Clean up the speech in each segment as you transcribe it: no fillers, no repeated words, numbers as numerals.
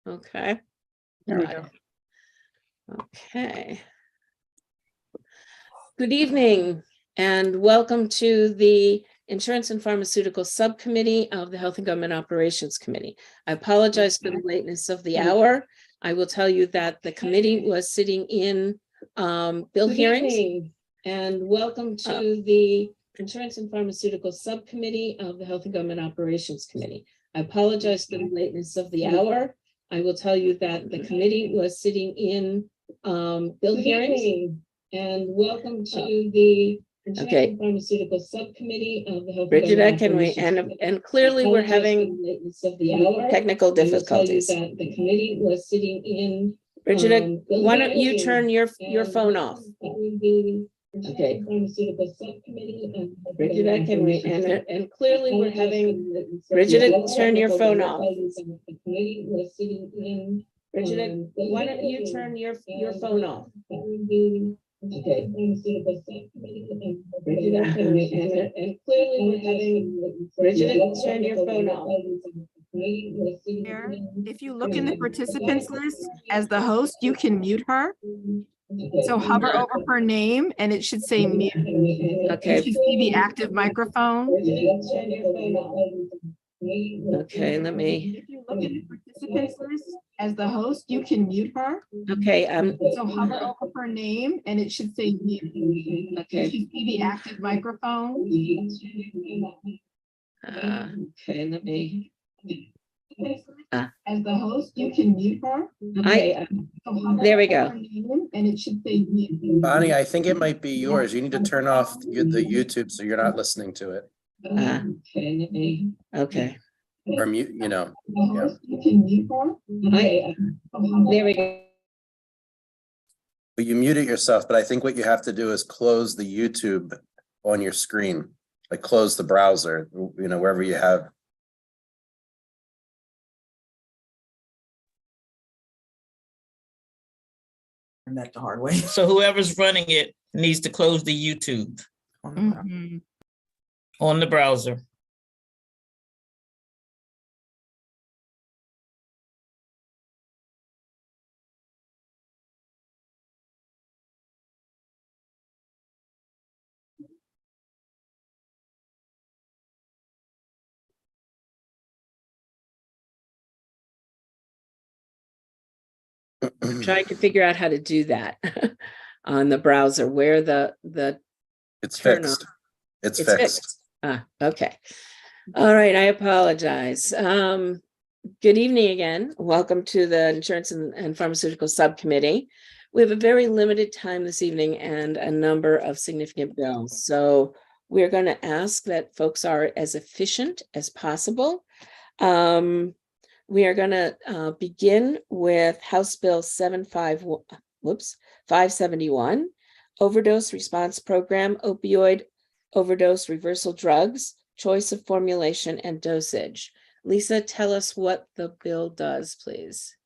Okay. There we Got go. it. Okay. Good evening and welcome to the Insurance and Pharmaceuticals Subcommittee of the Health and Government Operations Committee. I apologize for the lateness of the hour. I will tell you that the committee was sitting in bill hearings. And welcome to the Insurance and Pharmaceuticals Subcommittee of the Health and Government Operations Committee. I apologize for the lateness of the hour. I will tell you that the committee was sitting in bill hearings. And welcome to the Insurance and Pharmaceuticals Subcommittee of the Health and Government Operations. And clearly we're having technical difficulties. The committee was sitting in. Bridget, why don't you turn your phone off? Okay. Pharmaceutical Subcommittee and Bridget, and clearly we're having. Bridget, turn your phone off. The committee was sitting in. Bridget, why don't you turn your phone off? Okay. Pharmaceutical Subcommittee and Bridget, and clearly we're having. Bridget, turn your phone off. If you look in the participants list as the host, you can mute her. So hover over her name and it should say mute. Okay. You should see the active microphone. Okay, let me. If you look in the participants list as the host, you can mute her. Okay. So hover over her name and it should say mute. Okay. You should see the active microphone. Okay, let me. As the host, you can mute her. There we go. And it should say mute. Bonnie, I think it might be yours. You need to turn off the YouTube so you're not listening to it. Okay. Or mute, you know. Yeah. You can mute her. There we go. But you mute it yourself, but I think what you have to do is close the YouTube on your screen. Like close the browser, you know, wherever you have. That the hard way. So whoever's running it needs to close the YouTube on the browser. I'm trying to figure out how to do that on the browser, where the It's turn fixed. off. It's fixed. Okay. All right. I apologize. Good evening again. Welcome to the Insurance and Pharmaceutical Subcommittee. We have a very limited time this evening and a number of significant bills. So we're going to ask that folks are as efficient as possible. We are going to begin with House Bill 571, Overdose Response Program, Opioid Overdose Reversal Drugs, Choice of Formulation and Dosage. Lisa, tell us what the bill does, please.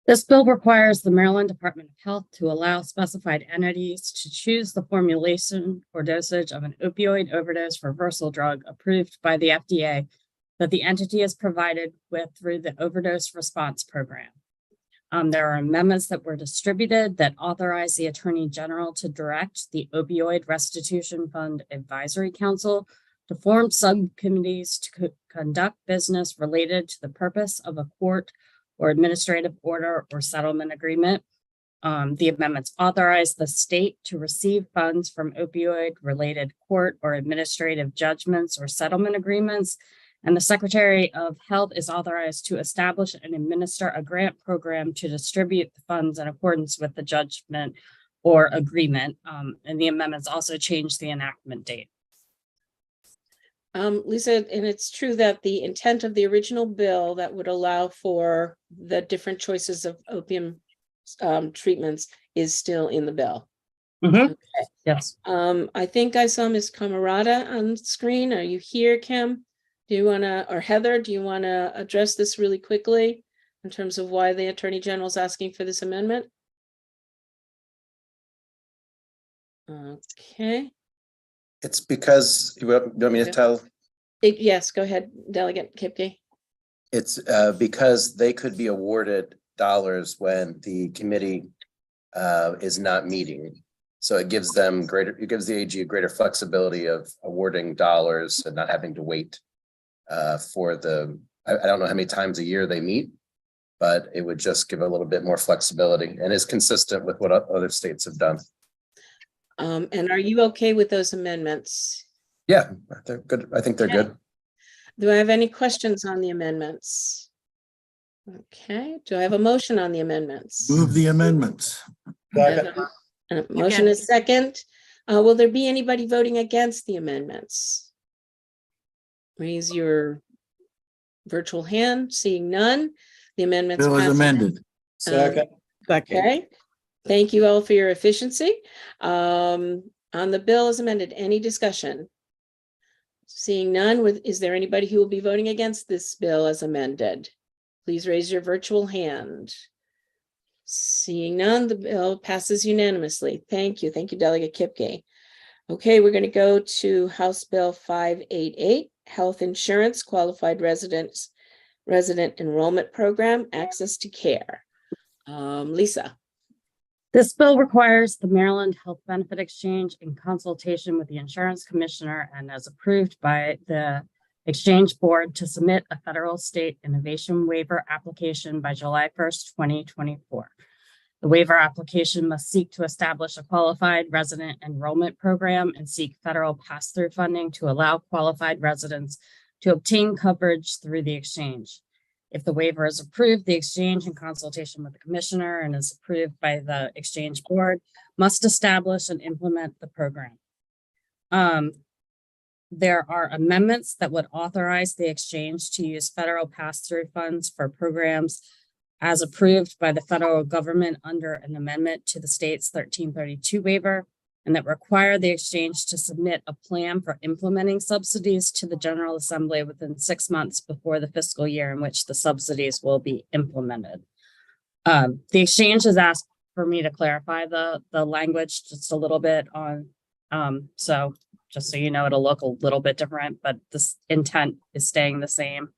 This bill requires the Maryland Department of Health to allow specified entities to choose the formulation or dosage of an opioid overdose reversal drug approved by the FDA that the entity is provided with through the Overdose Response Program. There are amendments that were distributed that authorize the Attorney General to direct the Opioid Restitution Fund Advisory Council to form subcommittees to conduct business related to the purpose of a court or administrative order or settlement agreement. The amendments authorize the state to receive funds from opioid-related court or administrative judgments or settlement agreements. And the Secretary of Health is authorized to establish and administer a grant program to distribute the funds in accordance with the judgment or agreement. And the amendments also change the enactment date. Lisa, and it's true that the intent of the original bill that would allow for the different choices of opium treatments is still in the bill. Mm-hmm. Okay. Yes. I think I saw Ms. Camarada on screen. Are you here, Kim? Do you want to, or Heather, do you want to address this really quickly in terms of why the Attorney General is asking for this amendment? Okay. It's because, you want me to tell? Yes, go ahead, Delegate Kipke. It's because they could be awarded dollars when the committee is not meeting. So it gives the AG a greater flexibility of awarding dollars and not having to wait for I don't know how many times a year they meet, but it would just give a little bit more flexibility and is consistent with what other states have done. And are you okay with those amendments? Yeah, they're good. I think they're good. Do I have any questions on the amendments? Okay, do I have a motion on the amendments? Move the amendments. I have a motion is second. Will there be anybody voting against the amendments? Raise your virtual hand. Seeing none, the amendments. Bill is pass. amended. Second. Okay, thank you all for your efficiency. On the bill as amended, any discussion? Seeing none, is there anybody who will be voting against this bill as amended? Please raise your virtual hand. Seeing none, the bill passes unanimously. Thank you. Thank you, Delegate Kipke. Okay, we're going to go to House Bill 588, Health Insurance Qualified Resident Enrollment Program, Access to Care. Lisa. This bill requires the Maryland Health Benefit Exchange in consultation with the Insurance Commissioner and as approved by the Exchange Board to submit a federal state innovation waiver application by July 1st, 2024. The waiver application must seek to establish a qualified resident enrollment program and seek federal pass-through funding to allow qualified residents to obtain coverage through the exchange. If the waiver is approved, the exchange in consultation with the commissioner and is approved by the exchange board must establish and implement the program. There are amendments that would authorize the exchange to use federal pass-through funds for programs as approved by the federal government under an amendment to the state's 1332 waiver, and that require the exchange to submit a plan for implementing subsidies to the General Assembly within 6 months before the fiscal year in which the subsidies will be implemented. The exchange has asked for me to clarify the language just a little bit on, so just so you know, it'll look a little bit different, but this intent is staying the same.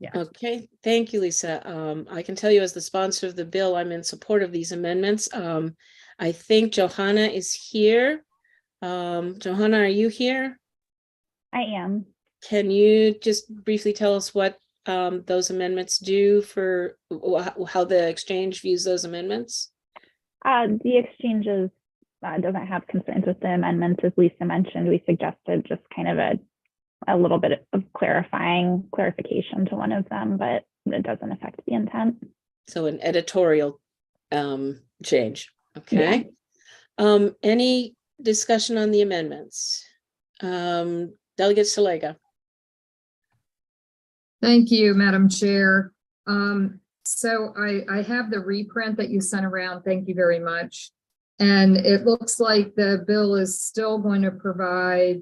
Yeah. Okay, thank you, Lisa. I can tell you as the sponsor of the bill, I'm in support of these amendments. I think Johanna is here. Johanna, are you here? I am. Can you just briefly tell us what those amendments do for how the exchange views those amendments? The exchanges doesn't have concerns with the amendments. As Lisa mentioned, we suggested just kind of a little bit of clarification to one of them, but it doesn't affect the intent. So an editorial change. Okay. Yeah. Any discussion on the amendments? Delegate Salega. Thank you, Madam Chair. So I have the reprint that you sent around. Thank you very much. And it looks like the bill is still going to provide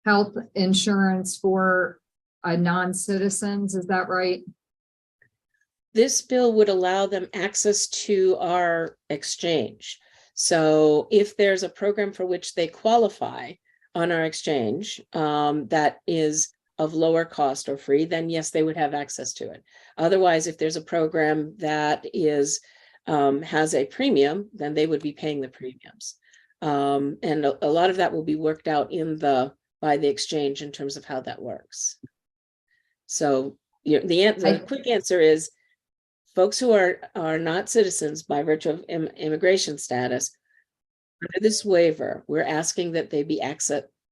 health insurance for non-citizens. Is that right? This bill would allow them access to our exchange. So if there's a program for which they qualify on our exchange that is of lower cost or free, then yes, they would have access to it. Otherwise, if there's a program that is has a premium, then they would be paying the premiums. And a lot of that will be worked out by the exchange in terms of how that works. So the quick answer is folks who are not citizens by virtue of immigration status, under this waiver, we're asking that they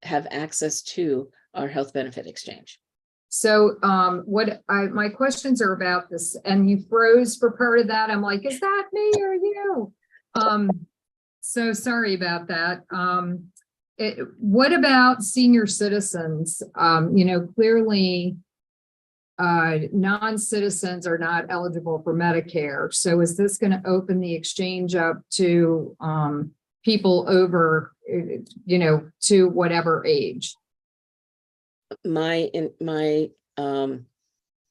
have access to our health benefit exchange. So my questions are about this, and you froze for part of that. I'm like, is that me or you? So sorry about that. What about senior citizens? Clearly non-citizens are not eligible for Medicare. So is this going to open the exchange up to people over, to whatever age? I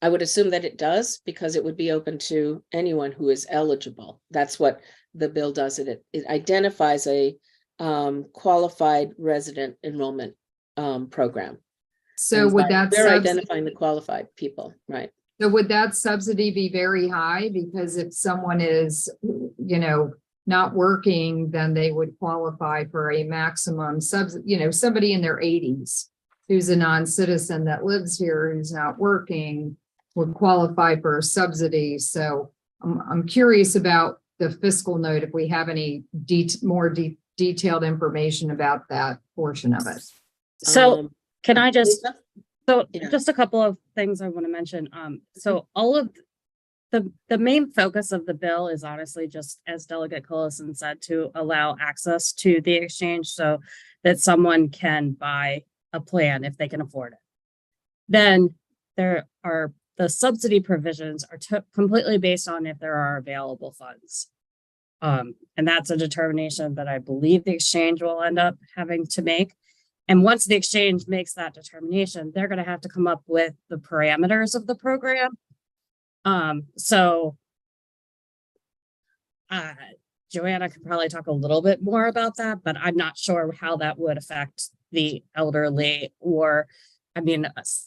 would assume that it does, because it would be open to anyone who is eligible. That's what the bill does. It identifies a qualified resident enrollment program. So And would by- that They're subsidy, identifying the qualified people, right? so would that subsidy be very high? Because if someone is, not working, then they would qualify for a maximum somebody in their 80s who's a non-citizen that lives here, who's not working, would qualify for a subsidy. So I'm curious about the fiscal note, if we have any more detailed information about that portion of it. So can I just, Lisa? so Yeah. just a couple of things I want to mention. So all of the main focus of the bill is honestly just, as Delegate Collison said, to allow access to the exchange so that someone can buy a plan if they can afford it. Then there are the subsidy provisions are completely based on if there are available funds. And that's a determination that I believe the exchange will end up having to make. And once the exchange makes that determination, they're going to have to come up with the parameters of the program. So Joanna could probably talk a little bit more about that, but I'm not sure how that would affect the elderly, or, I mean,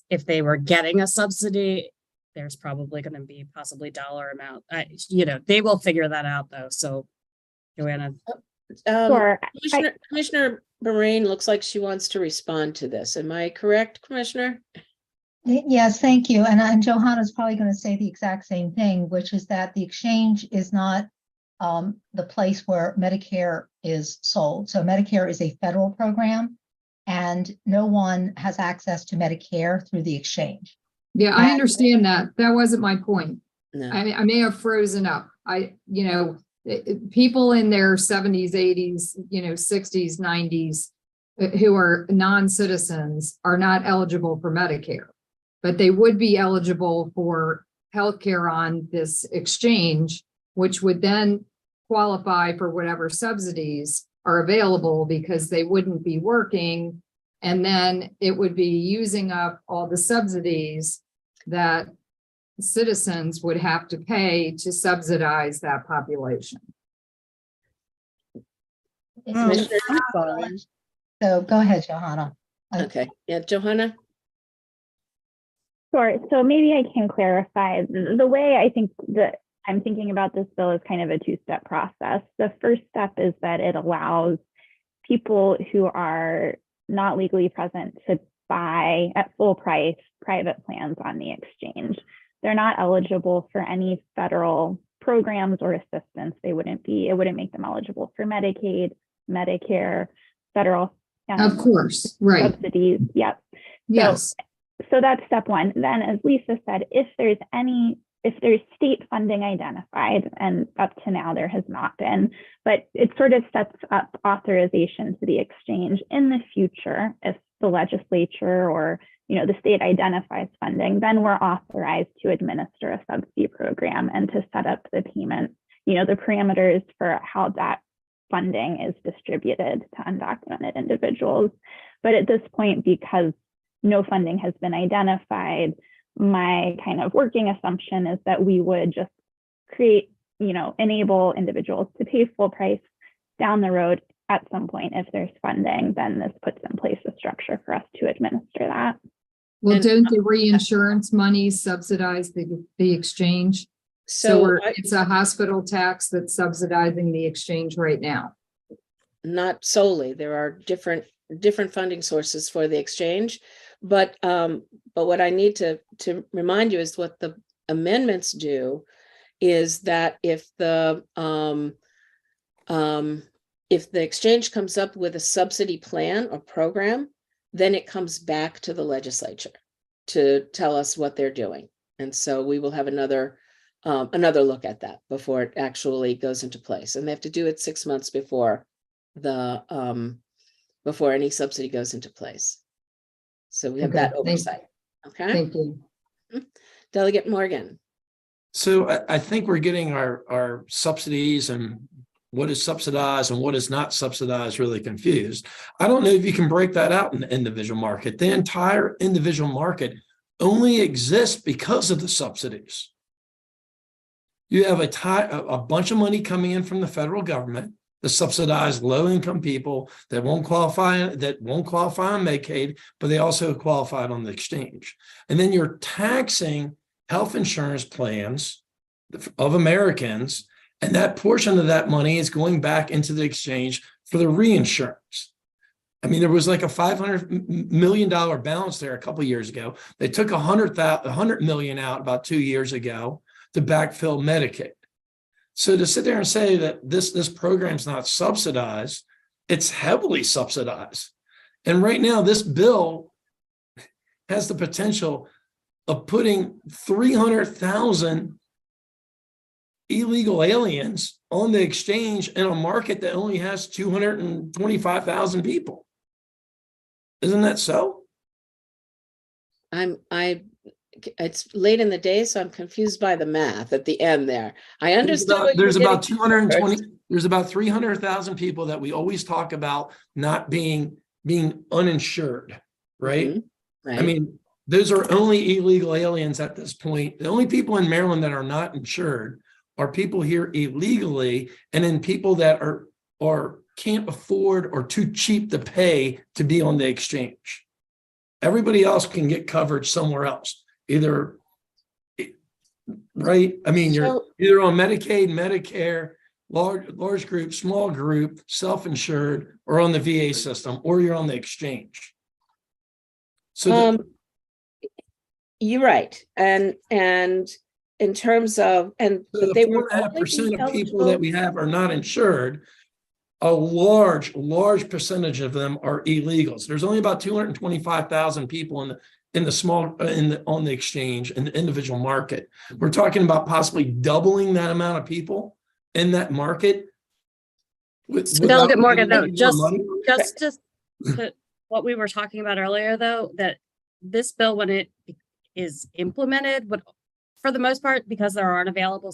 if they were getting a subsidy, there's probably going to be possibly dollar amount. They will figure that out though. So Joanna. Sure. Commissioner Moraine looks like she wants to respond to this. Am I correct, Commissioner? Yes, thank you. And Johanna's probably going to say the exact same thing, which is that the exchange is not the place where Medicare is sold. So Medicare is a federal program, and no one has access to Medicare through the exchange. Yeah, I understand that. That wasn't my point. No. I may have frozen up. People in their 70s, 80s, 60s, 90s who are non-citizens are not eligible for Medicare, but they would be eligible for healthcare on this exchange, which would then qualify for whatever subsidies are available because they wouldn't be working. And then it would be using up all the subsidies that citizens would have to pay to subsidize that population. Commissioner? I'm sorry. So go ahead, Johanna. Okay, yeah, Johanna? Sure. So maybe I can clarify. The way I think that I'm thinking about this bill is kind of a two-step process. The first step is that it allows people who are not legally present to buy at full price private plans on the exchange. They're not eligible for any federal programs or assistance. It wouldn't make them eligible for Medicaid, Medicare, federal Of course, right. subsidies. Yep. Yes. So that's step one. Then, as Lisa said, if there's state funding identified, and up to now there has not been, but it sort of sets up authorization to the exchange in the future. If the legislature or the state identifies funding, then we're authorized to administer a subsidy program and to set up the payment, the parameters for how that funding is distributed to undocumented individuals. But at this point, because no funding has been identified, my kind of working assumption is that we would just enable individuals to pay full price down the road. At some point, if there's funding, then this puts in place a structure for us to administer that. Well, And- don't the reinsurance money subsidize the exchange? So it's a hospital tax that's subsidizing the exchange right now. Not solely. There are different funding sources for the exchange, but what I need to remind you is what the amendments do is that if the exchange comes up with a subsidy plan or program, then it comes back to the legislature to tell us what they're doing, and so we will have another look at that before it actually goes into place, and they have to do it 6 months before before any subsidy goes into place. So we have Okay, that oversight. Okay, Thank you. Delegate Morgan. So I think we're getting our subsidies and what is subsidized and what is not subsidized really confused. I don't know if you can break that out in the individual market. The entire individual market only exists because of the subsidies. You have a bunch of money coming in from the federal government the subsidized low-income people that won't qualify on Medicaid, but they also qualified on the exchange. And then you're taxing health insurance plans of Americans, and that portion of that money is going back into the exchange for the reinsurance. I mean, there was like a $500 million balance there a couple of years ago. They took $100 million out about 2 years ago to backfill Medicaid. So to sit there and say that this program's not subsidized, it's heavily subsidized. And right now, this bill has the potential of putting 300,000 illegal aliens on the exchange in a market that only has 225,000 people. Isn't that so? It's late in the day, so I'm confused by the math at the end there. I understood. what you There's were about getting- 220, there's about 300,000 people that we always talk about not being uninsured, right? Mhm, right. I mean, those are only illegal aliens at this point. The only people in Maryland that are not insured are people here illegally, and then people that are can't afford or too cheap to pay to be on the exchange. Everybody else can get coverage somewhere else, either, right? I mean, you're So- either on Medicaid, Medicare, large group, small group, self-insured, or on the VA system, or you're on the exchange. So You're right. And in terms of, the but they were 4.5% only of people that we have are not insured. A large percentage of them are illegals. There's only about 225,000 people on the exchange in the individual market. We're talking about possibly doubling that amount of people in that market. Delegate Morgan, though, just what we were talking about earlier, though, that this bill, when it is implemented, would, for the most part, because there aren't available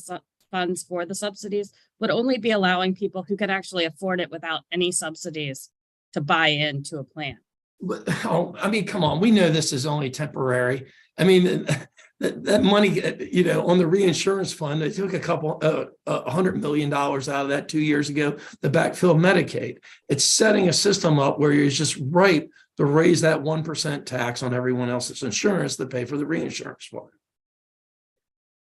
funds for the subsidies, would only be allowing people who can actually afford it without any subsidies to buy into a plan. But, I mean, come on, we know this is only temporary. I mean, that money, on the reinsurance fund, they took $100 million out of that 2 years ago to backfill Medicaid. It's setting a system up where you're just ripe to raise that 1% tax on everyone else's insurance to pay for the reinsurance fund.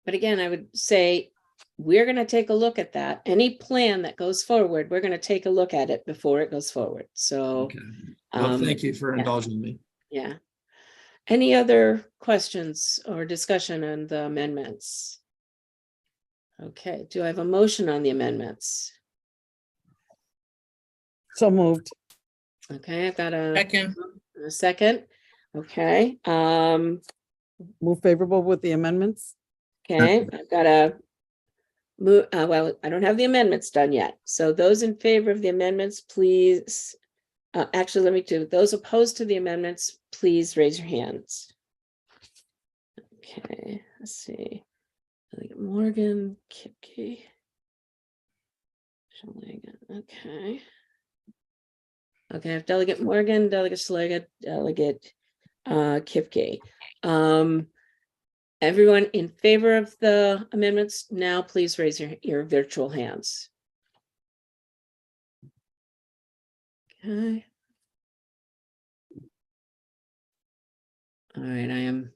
But again, I would say, we're going to take a look at that. Any plan that goes forward, we're going to take a look at it before it goes forward. So, Okay. Well, thank you for yeah. indulging me. Yeah. Any other questions or discussion on the amendments? Okay, do I have a motion on the amendments? So moved. Okay, I've got a Second, second. Okay, Move favorable with the amendments. okay, I've got a move, well, I don't have the amendments done yet. So those in favor of the amendments, please, actually, let me do, those opposed to the amendments, please raise your hands. Okay, let's see. Morgan, Kipke. Okay. Okay, I have Delegate Morgan, Delegate Szeliga, Delegate Kipke. Everyone in favor of the amendments, now please raise your virtual hands. Okay. All right, I am.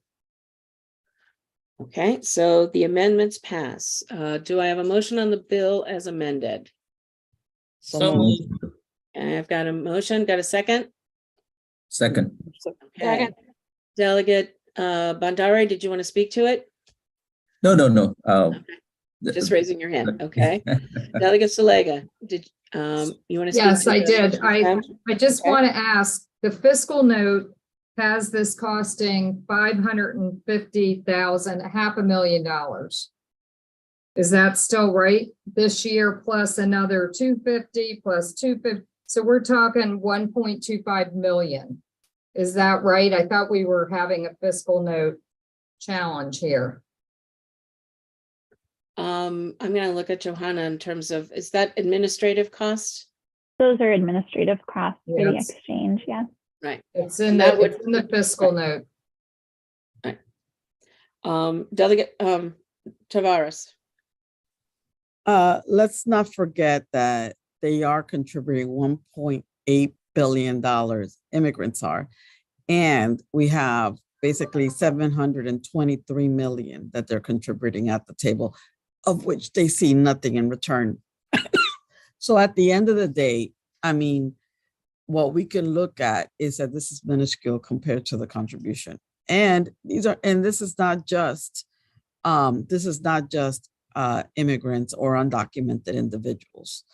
Okay, so the amendments pass. Do I have a motion on the bill as amended? so moved. And I've got a motion, got a second? Second. Okay. Delegate Bandari, did you want to speak to it? No. Just raising your hand, okay. Delegate Szeliga, did you want to speak? Yes, to I the- did. I just Okay. want to ask, the fiscal note has this costing $550,000, $500,000. Is that still right? This year plus another 250 plus 250, so we're talking 1.25 million. Is that right? I thought we were having a fiscal note challenge here. I'm gonna look at Johanna in terms of, is that administrative cost? Those are administrative costs for the Yes. exchange, yes. Right. It's in That the, would- it's in the fiscal note. Delegate Tavares. Let's not forget that they are contributing $1.8 billion, immigrants are. And we have basically 723 million that they're contributing at the table, of which they see nothing in return. So at the end of the day, I mean, what we can look at is that this is minuscule compared to the contribution. And this is not just immigrants or undocumented individuals.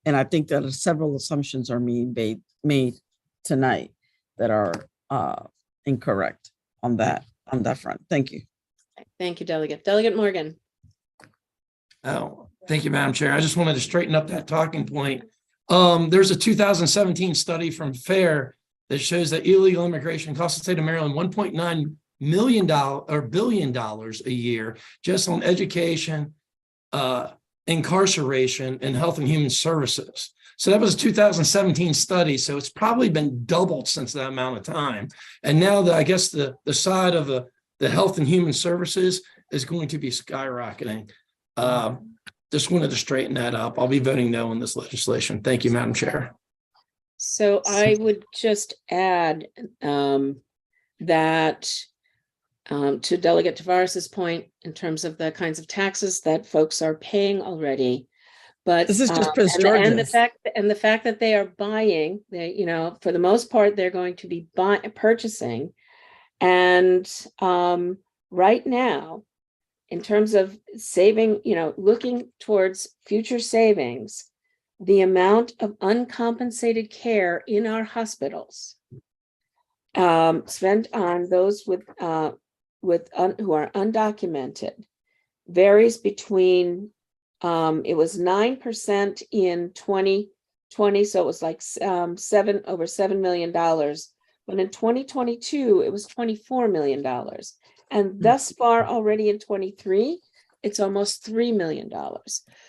And I think that several assumptions are being made tonight that are incorrect on that front. Thank you. Thank you, Delegate. Delegate Morgan. Oh, thank you, Madam Chair. I just wanted to straighten up that talking point. There's a 2017 study from FAIR that shows that illegal immigration costs the state of Maryland $1.9 billion a year just on education, incarceration, and health and human services. So that was a 2017 study. So it's probably been doubled since that amount of time. And now I guess the side of the health and human services is going to be skyrocketing. Just wanted to straighten that up. I'll be voting no on this legislation. Thank you, Madam Chair. So I would just add that to Delegate Tavares's point in terms of the kinds of taxes that folks are paying already. But this is just and the fact that they are buying, for the most part, they're going to be purchasing. And right now, in terms of saving, looking towards future savings, the amount of uncompensated care in our hospitals spent on those who are undocumented varies between it was 9% in 2020, so it was like over $7 million. But in 2022, it was $24 million. And thus far already in 23, it's almost $3 million.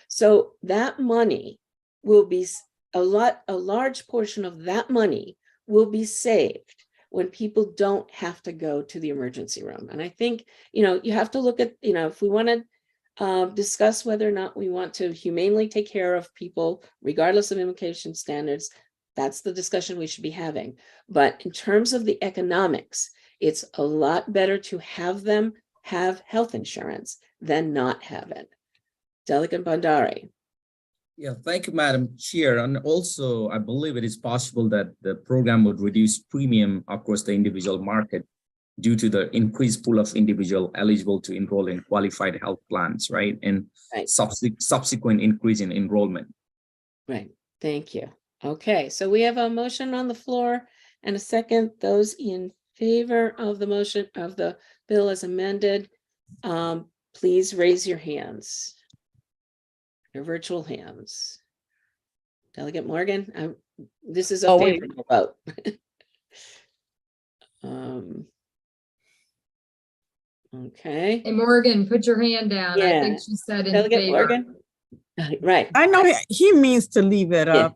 So that money will be a large portion of that money will be saved when people don't have to go to the emergency room. And I think, you have to look at, if we want to discuss whether or not we want to humanely take care of people, regardless of immigration standards, that's the discussion we should be having. But in terms of the economics, it's a lot better to have them have health insurance than not have it. Delegate Bandari. Yeah, thank you, Madam Chair. And also, I believe it is possible that the program would reduce premium across the individual market due to the increased pool of individual eligible to enroll in qualified health plans, right? And subsequent increase in enrollment. Right, thank you. Okay, so we have a motion on the floor and a second. Those in favor of the motion of the bill as amended, please raise your hands. Your virtual hands. Delegate Morgan, this is a favorable vote. Okay. Hey, Morgan, put your hand down. I think she said in Delegate favor. Morgan. Right. I know he means to leave it up.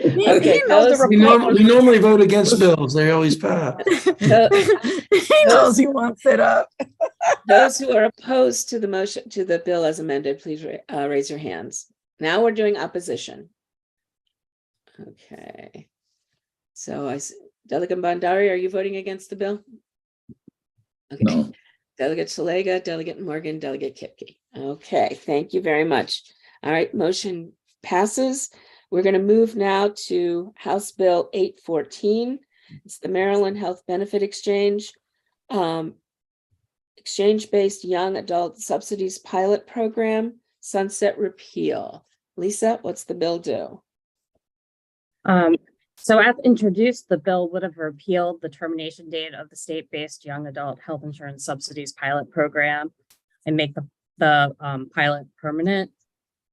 Okay. We normally vote against bills. They always pass. He knows he wants it up. Those who are opposed to the motion, to the bill as amended, please raise your hands. Now we're doing opposition. Okay. So Delegate Bandari, are you voting against the bill? Okay. No. Delegate Salega, Delegate Morgan, Delegate Kipke. Okay, thank you very much. All right, motion passes. We're going to move now to House Bill 814. It's the Maryland Health Benefit Exchange, exchange-based young adult subsidies pilot program, sunset repeal. Lisa, what's the bill do? So as introduced, the bill would have repealed the termination date of the state-based young adult health insurance subsidies pilot program and make the pilot permanent.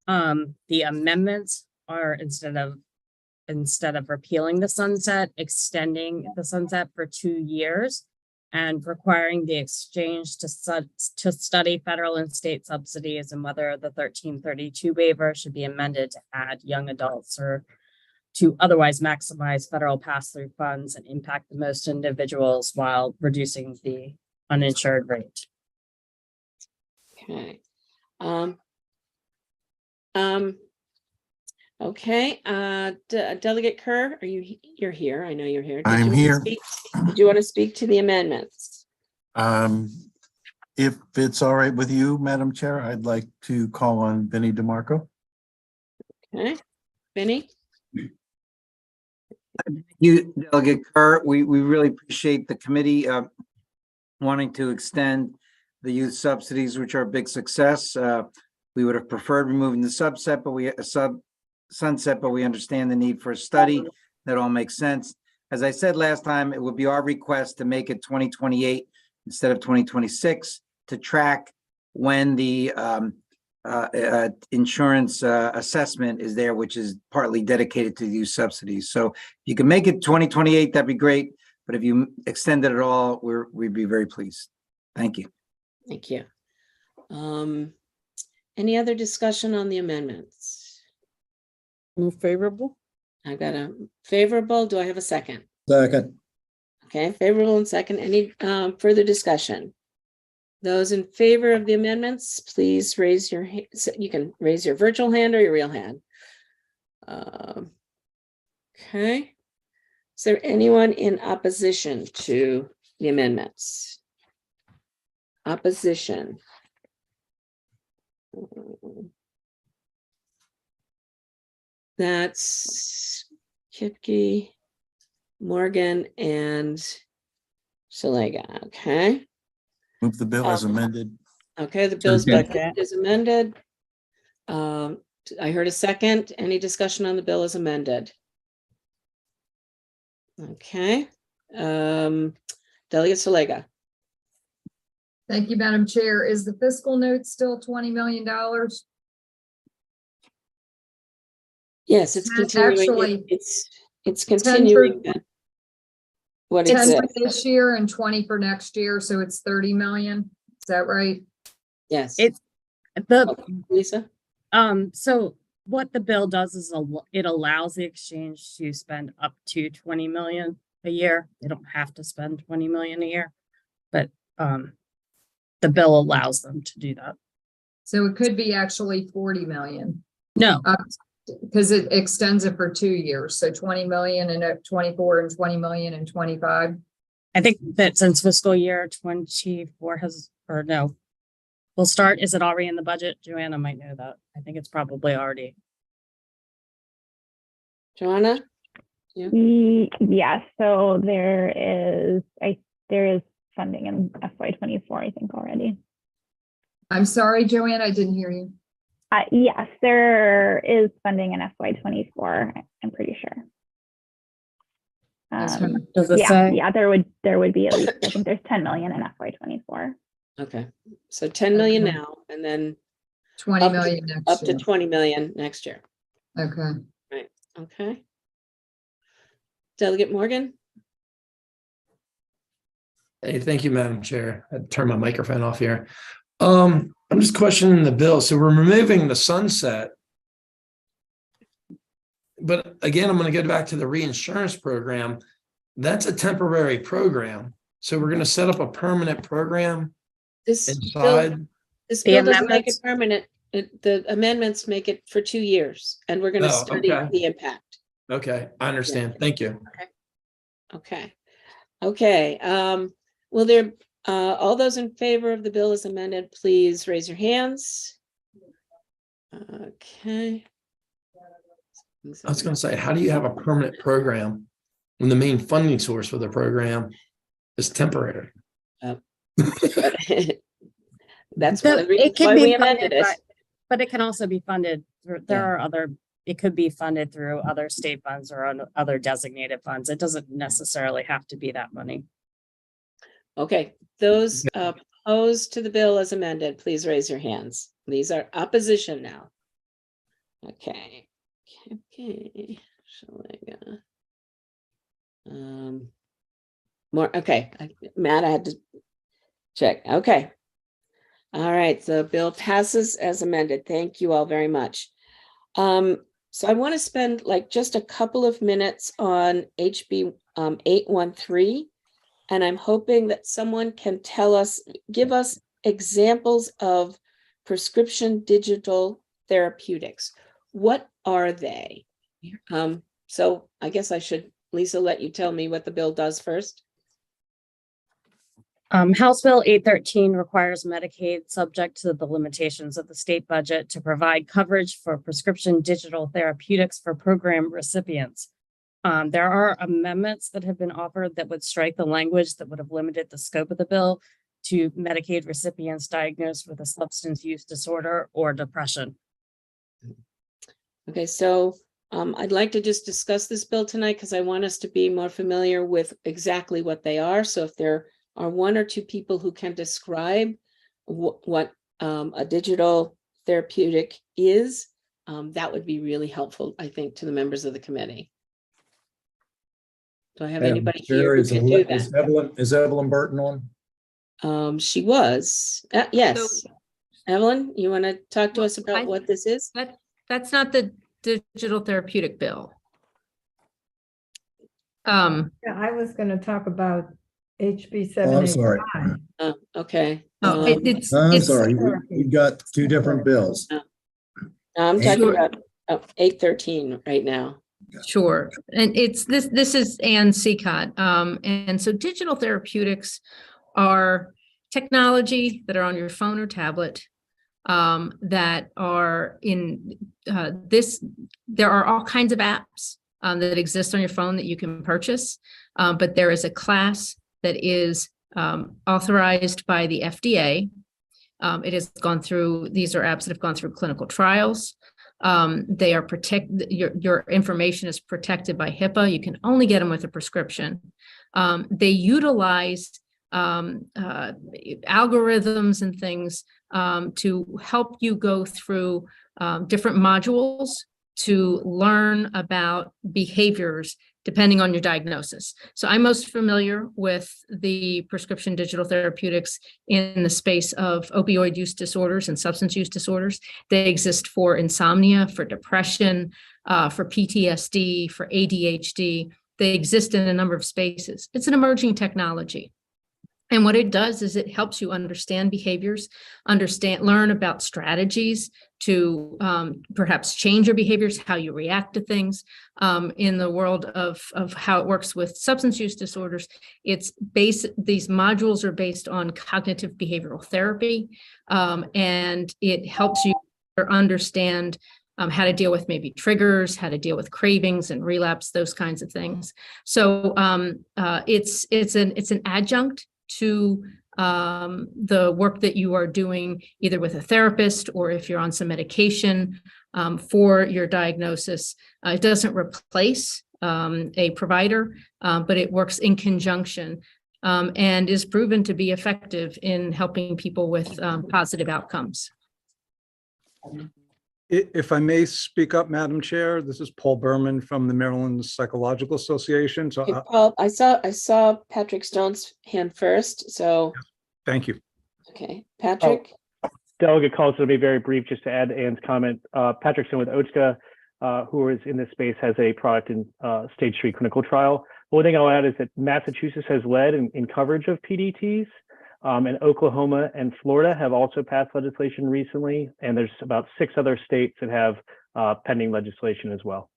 The amendments are instead of repealing the sunset, extending the sunset for 2 years and requiring the exchange to study federal and state subsidies and whether the 1332 waiver should be amended to add young adults or to otherwise maximize federal pass-through funds and impact the most individuals while reducing the uninsured rate. Okay. Okay, Delegate Kerr, you're here. I know you're here. Did I'm you wanna here. speak- Did you want to speak to the amendments? If it's all right with you, Madam Chair, I'd like to call on Vinnie DeMarco. Okay, Vinnie? You, Delegate Kerr, we really appreciate the committee wanting to extend the youth subsidies, which are a big success. We would have preferred removing the sunset, but we understand the need for a study. That all makes sense. As I said last time, it would be our request to make it 2028 instead of 2026 to track when the insurance assessment is there, which is partly dedicated to youth subsidies. So if you can make it 2028, that'd be great. But if you extend it at all, we'd be very pleased. Thank you. Thank you. Any other discussion on the amendments? Move favorable? I got a favorable. Do I have a second? Second. Okay, favorable and second. Any further discussion? Those in favor of the amendments, please raise your hand. You can raise your virtual hand or your real hand. Okay. Is there anyone in opposition to the amendments? Opposition. That's Kipke, Morgan, and Shalega. Okay. Move the bill as amended. Okay, the bill's Okay. budget is amended. I heard a second. Any discussion on the bill as amended? Okay. Delegate Shalega. Thank you, Madam Chair. Is the fiscal note still $20 million? Yes, it's continuing. Actually, It's continuing. What is 10 for it? this year and 20 for next year, so it's 30 million. Is that right? Yes. It's the, Okay, Lisa? so what the bill does is it allows the exchange to spend up to 20 million a year. They don't have to spend 20 million a year, but the bill allows them to do that. So it could be actually 40 million. No, Because it extends it for 2 years. So 20 million and 24 and 20 million and 25. I think that since fiscal year 24 has, or no, will start, is it already in the budget? Joanna might know that. I think it's probably already. Joanna? Yes, so there is funding in FY24, I think already. I'm sorry, Joanne, I didn't hear you. Yes, there is funding in FY24, I'm pretty sure. Does it say? Yeah, there would be at least, I think there's 10 million in FY24. Okay, so 10 million Okay. now, and then 20 Up to- million next up to year. 20 million next year. Okay. Okay. Delegate Morgan? Hey, thank you, Madam Chair. I had to turn my microphone off here. I'm just questioning the bill. So we're removing the sunset. But again, I'm going to go back to the reinsurance program. That's a temporary program. So we're going to set up a permanent program This inside. bill doesn't make it permanent. The amendments make it for 2 years, and we're going to Oh, study okay. the impact. Okay, I understand. Thank you. Okay. Will there, all those in favor of the bill as amended, please raise your hands. Okay. I was going to say, how do you have a permanent program when the main funding source for the program is temporary? That's one of the reasons why we amended it. But it can also be funded through, it could be funded through other state funds or other designated funds. It doesn't necessarily have to be that money. Okay, those opposed to the bill as amended, please raise your hands. These are opposition now. Okay. More, okay, Matt, I had to check. Okay. All right, the bill passes as amended. Thank you all very much. So I want to spend like just a couple of minutes on HB 813. And I'm hoping that someone can give us examples of prescription digital therapeutics. What are they? So I guess I should, Lisa, let you tell me what the bill does first. House Bill 813 requires Medicaid, subject to the limitations of the state budget, to provide coverage for prescription digital therapeutics for program recipients. There are amendments that have been offered that would strike the language that would have limited the scope of the bill to Medicaid recipients diagnosed with a substance use disorder or depression. Okay, so I'd like to just discuss this bill tonight because I want us to be more familiar with exactly what they are. So if there are one or two people who can describe what a digital therapeutic is, that would be really helpful, I think, to the members of the committee. Do I have anybody here who can do that? Is Evelyn Burton on? She was, yes. Evelyn, you want to talk to us about what this is? That's not the digital therapeutic bill. Yeah, I was going to talk about HB Oh, I'm 785. sorry. Okay. I'm sorry. We've got two different bills. I'm talking about 813 right now. Sure. And it's this is Ann Seacott. And so digital therapeutics are technology that are on your phone or tablet that are in there are all kinds of apps that exist on your phone that you can purchase. But there is a class that is authorized by the FDA. It has gone through, these are apps that have gone through clinical trials. They are your information is protected by HIPAA. You can only get them with a prescription. They utilize algorithms and things to help you go through different modules to learn about behaviors depending on your diagnosis. So I'm most familiar with the prescription digital therapeutics in the space of opioid use disorders and substance use disorders. They exist for insomnia, for depression, for PTSD, for ADHD. They exist in a number of spaces. It's an emerging technology. And what it does is it helps you understand behaviors, learn about strategies to perhaps change your behaviors, how you react to things. In the world of how it works with substance use disorders, these modules are based on cognitive behavioral therapy, and it helps you understand how to deal with maybe triggers, how to deal with cravings and relapse, those kinds of things. So it's an adjunct to the work that you are doing either with a therapist or if you're on some medication for your diagnosis. It doesn't replace a provider, but it works in conjunction and is proven to be effective in helping people with positive outcomes. If I may speak up, Madam Chair, this is Paul Berman from the Maryland Psychological Association. So, Paul, I saw Patrick Stone's hand first. So, thank you. Okay, Patrick. Delegate calls to be very brief, just to add to Ann's comment. Patrick Stone with OTSCA, who is in this space, has a product in stage 3 clinical trial. One thing I'll add is that Massachusetts has led in coverage of PDTs. And Oklahoma and Florida have also passed legislation recently, and there's about 6 other states that have pending legislation as well.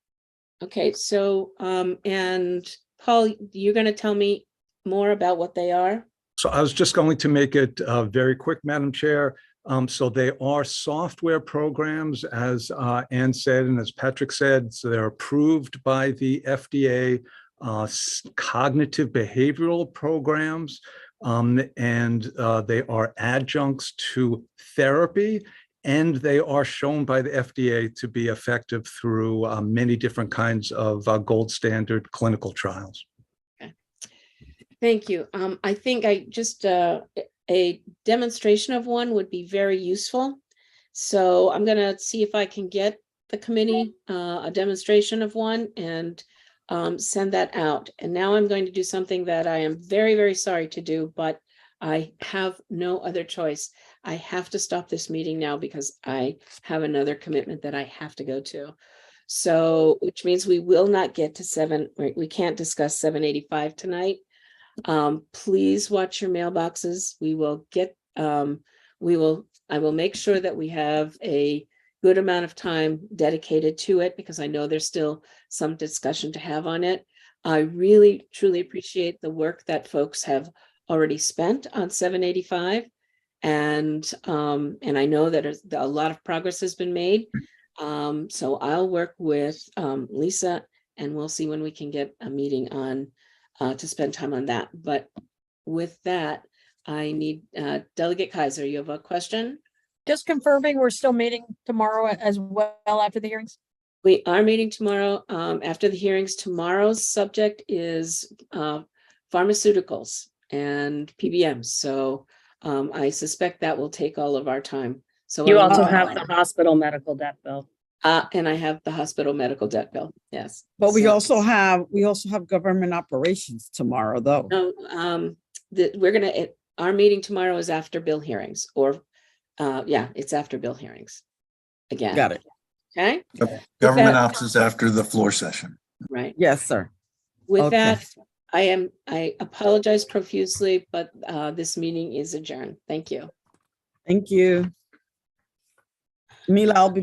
Okay, so and Paul, you're going to tell me more about what they are? So I was just going to make it very quick, Madam Chair. So they are software programs, as Ann said, and as Patrick said, so they're approved by the FDA, cognitive behavioral programs. And they are adjuncts to therapy, and they are shown by the FDA to be effective through many different kinds of gold standard clinical trials. Okay. Thank you. I think a demonstration of one would be very useful. So I'm going to see if I can get the committee a demonstration of one and send that out. And now I'm going to do something that I am very, very sorry to do, but I have no other choice. I have to stop this meeting now because I have another commitment that I have to go to. So, which means we will not get to we can't discuss 785 tonight. Please watch your mailboxes. We will get, I will make sure that we have a good amount of time dedicated to it because I know there's still some discussion to have on it. I really, truly appreciate the work that folks have already spent on 785. And I know that a lot of progress has been made. So I'll work with Lisa and we'll see when we can get a meeting on to spend time on that. But with that, I need Delegate Kaiser, you have a question? Just confirming we're still meeting tomorrow as well after the hearings? We are meeting tomorrow after the hearings. Tomorrow's subject is pharmaceuticals and PBMs. So I suspect that will take all of our time. So You I also will- have the hospital medical debt bill. and I have the hospital medical debt bill. Yes. But we So- also have government operations tomorrow, though. No, our meeting tomorrow is after bill hearings or, yeah, it's after bill hearings. Again. Got it. Okay, Government that- ops is after the floor session. right. Yes, sir. With Okay. that, I apologize profusely, but this meeting is adjourned. Thank you. Thank you. Mila, I'll be